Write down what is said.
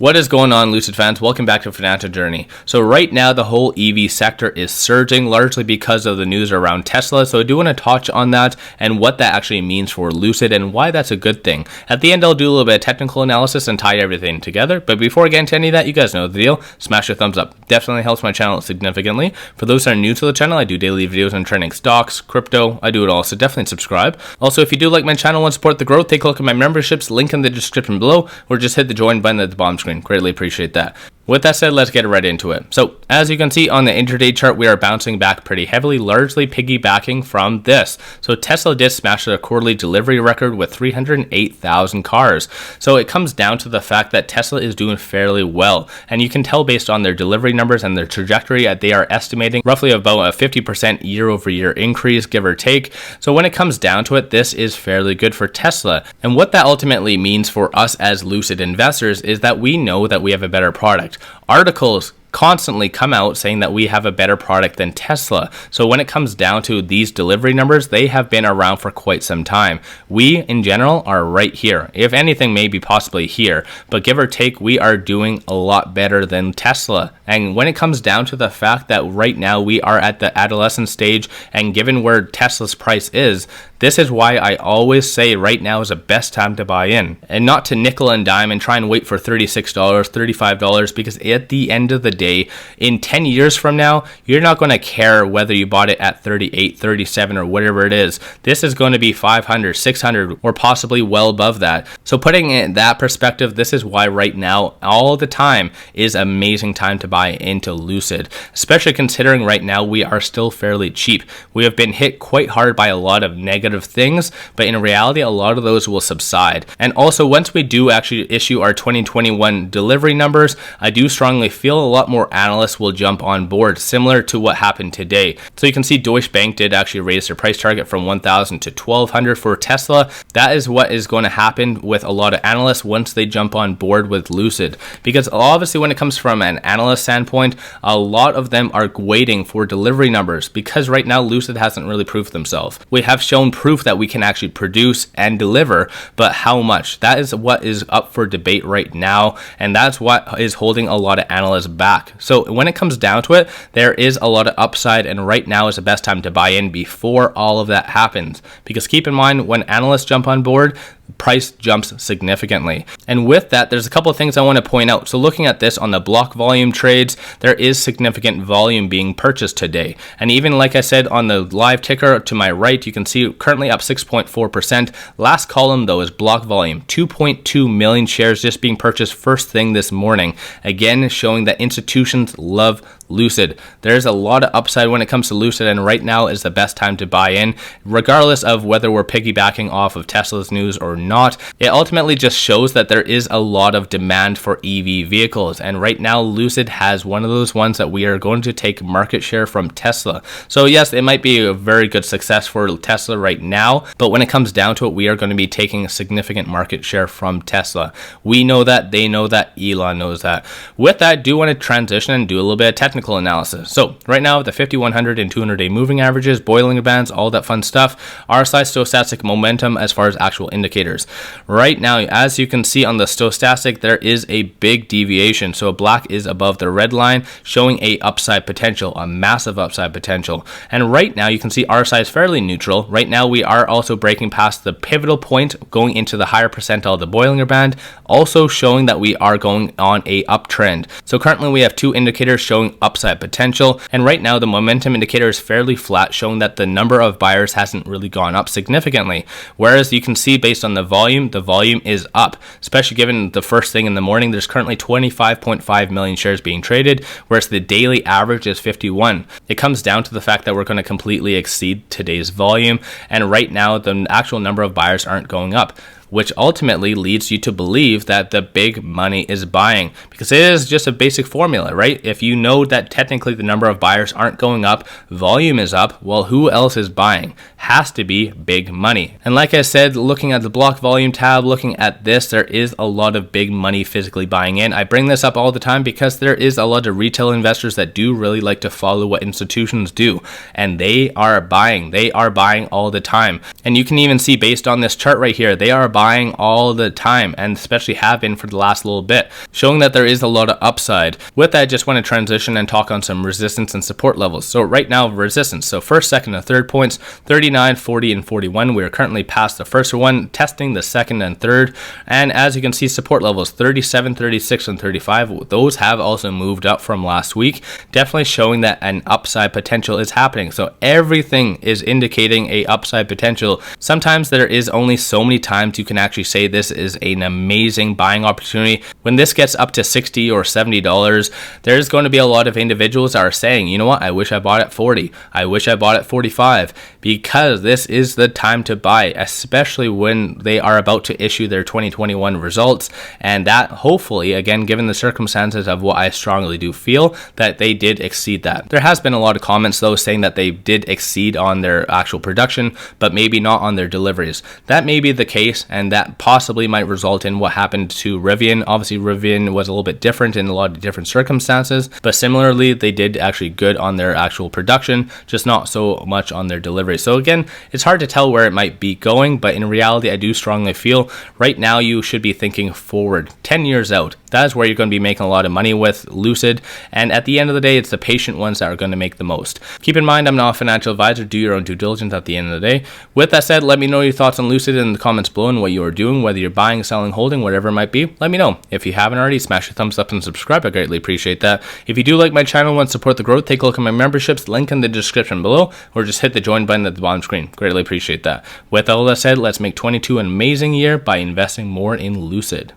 What is going on, Lucid fans? Welcome back to Financial Journey. So right now, the whole EV sector is surging, largely because of the news around Tesla. So I do want to touch on that and what that actually means for Lucid and why that's a good thing. At the end, I'll do a little bit of technical analysis and tie everything together. But before I get into any of that, you guys know the deal. Smash your thumbs up. Definitely helps my channel significantly. For those that are new to the channel, I do daily videos on trending stocks, crypto. I do it all, so definitely subscribe. Also, if you do like my channel and support the growth, take a look at my memberships, link in the description below, or just hit the join button at the bottom screen. Greatly appreciate that. With that said, let's get right into it. So as you can see on the intraday chart, we are bouncing back pretty heavily, largely piggybacking from this. So Tesla did smash their quarterly delivery record with 308,000 cars. So it comes down to the fact that Tesla is doing fairly well. And you can tell based on their delivery numbers and their trajectory that they are estimating roughly about a 50% year over year increase, give or take. So when it comes down to it, this is fairly good for Tesla. And what that ultimately means for us as Lucid investors is that we know that we have a better product. Articles constantly come out saying that we have a better product than Tesla. So when it comes down to these delivery numbers, they have been around for quite some time. We in general are right here. If anything, maybe possibly here, but give or take, we are doing a lot better than Tesla. And when it comes down to the fact that right now we are at the adolescent stage, and given where Tesla's price is, this is why I always say right now is the best time to buy in, and not to nickel and dime and try and wait for $36, $35, because at the end of the day, in 10 years from now, you're not going to care whether you bought it at 38, 37, or whatever it is. This is going to be 500, 600, or possibly well above that. So putting it in that perspective, this is why right now, all the time, is an amazing time to buy into Lucid, especially considering right now we are still fairly cheap. We have been hit quite hard by a lot of negative things, but in reality, a lot of those will subside. And also, once we do actually issue our 2021 delivery numbers, I do strongly feel a lot more analysts will jump on board, similar to what happened today. So you can see Deutsche Bank did actually raise their price target from 1,000 to 1,200 for Tesla. That is what is going to happen with a lot of analysts once they jump on board with Lucid, because obviously when it comes from an analyst standpoint, a lot of them are waiting for delivery numbers, because right now Lucid hasn't really proved themselves. We have shown proof that we can actually produce and deliver, but how much? That is what is up for debate right now, and that's what is holding a lot of analysts back. So when it comes down to it, there is a lot of upside, and right now is the best time to buy in before all of that happens, because keep in mind, when analysts jump on board, price jumps significantly. And with that, there's a couple of things I want to point out. So looking at this on the block volume trades, there is significant volume being purchased today. And even like I said on the live ticker to my right, you can see currently up 6.4%. Last column though is block volume, 2.2 million shares just being purchased first thing this morning. Again, showing that institutions love Lucid. There's a lot of upside when it comes to Lucid, and right now is the best time to buy in, regardless of whether we're piggybacking off of Tesla's news or not. It ultimately just shows that there is a lot of demand for EV vehicles, and right now Lucid has one of those ones that we are going to take market share from Tesla. So yes, it might be a very good success for Tesla right now, but when it comes down to it, we are going to be taking a significant market share from Tesla. We know that, they know that, Elon knows that. With that, I do want to transition and do a little bit of technical analysis. So right now, the 50, 100, and 200-day moving averages, Bollinger Bands, all that fun stuff, RSI stochastic momentum as far as actual indicators. Right now, as you can see on the stochastic, there is a big deviation. So black is above the red line, showing a upside potential, a massive upside potential. And right now, you can see RSI is fairly neutral. Right now, we are also breaking past the pivotal point, going into the higher percentile of the Bollinger Band, also showing that we are going on a uptrend. So currently, we have two indicators showing upside potential, and right now the momentum indicator is fairly flat, showing that the number of buyers hasn't really gone up significantly, whereas you can see based on the volume is up, especially given the first thing in the morning. There's currently 25.5 million shares being traded, whereas the daily average is 51. It comes down to the fact that we're going to completely exceed today's volume, and right now the actual number of buyers aren't going up, which ultimately leads you to believe that the big money is buying, because it is just a basic formula, right? If you know that that technically the number of buyers aren't going up, volume is up. Well, who else is buying? Has to be big money. And like I said, looking at the block volume tab, looking at this, there is a lot of big money physically buying in. I bring this up all the time because there is a lot of retail investors that do really like to follow what institutions do, and they are buying all the time. And you can even see based on this chart right here, they are buying all the time, and especially have been for the last little bit, showing that there is a lot of upside. With that, I just want to transition and talk on some resistance and support levels. So right now, resistance, so first, second, and third points, 39, 40, and 41. We are currently past the first one, testing the second and third. And as you can see, support levels 37, 36, and 35, those have also moved up from last week, definitely showing that an upside potential is happening. So everything is indicating a upside potential. Sometimes there is only so many times you can actually say this is an amazing buying opportunity. When this gets up to $60 or $70, there's going to be a lot of individuals that are saying, you know what, I wish I bought at 40. I wish I bought at 45, because this is the time to buy, especially when they are about to issue their 2021 results. And that hopefully, again, given the circumstances of what I strongly do feel, that they did exceed that. There has been a lot of comments though saying that they did exceed on their actual production, but maybe not on their deliveries. That may be the case, and that possibly might result in what happened to Rivian. Obviously, Rivian was a little bit different in a lot of different circumstances, but similarly, they did actually good on their actual production, just not so much on their delivery. So again, it's hard to tell where it might be going, but in reality, I do strongly feel right now you should be thinking forward 10 years out. That is where you're going to be making a lot of money with Lucid, and at the end of the day, it's the patient ones that are going to make the most. Keep in mind, I'm not a financial advisor. Do your own due diligence at the end of the day. With that said, let me know your thoughts on Lucid in the comments below and what you are doing, whether you're buying, selling, holding, whatever it might be. Let me know. If you haven't already, smash a thumbs up and subscribe. I greatly appreciate that. If you do like my channel and want to support the growth, take a look at my memberships, link in the description below, or just hit the join button at the bottom screen. Greatly appreciate that. With all that said, let's make 22 an amazing year by investing more in Lucid.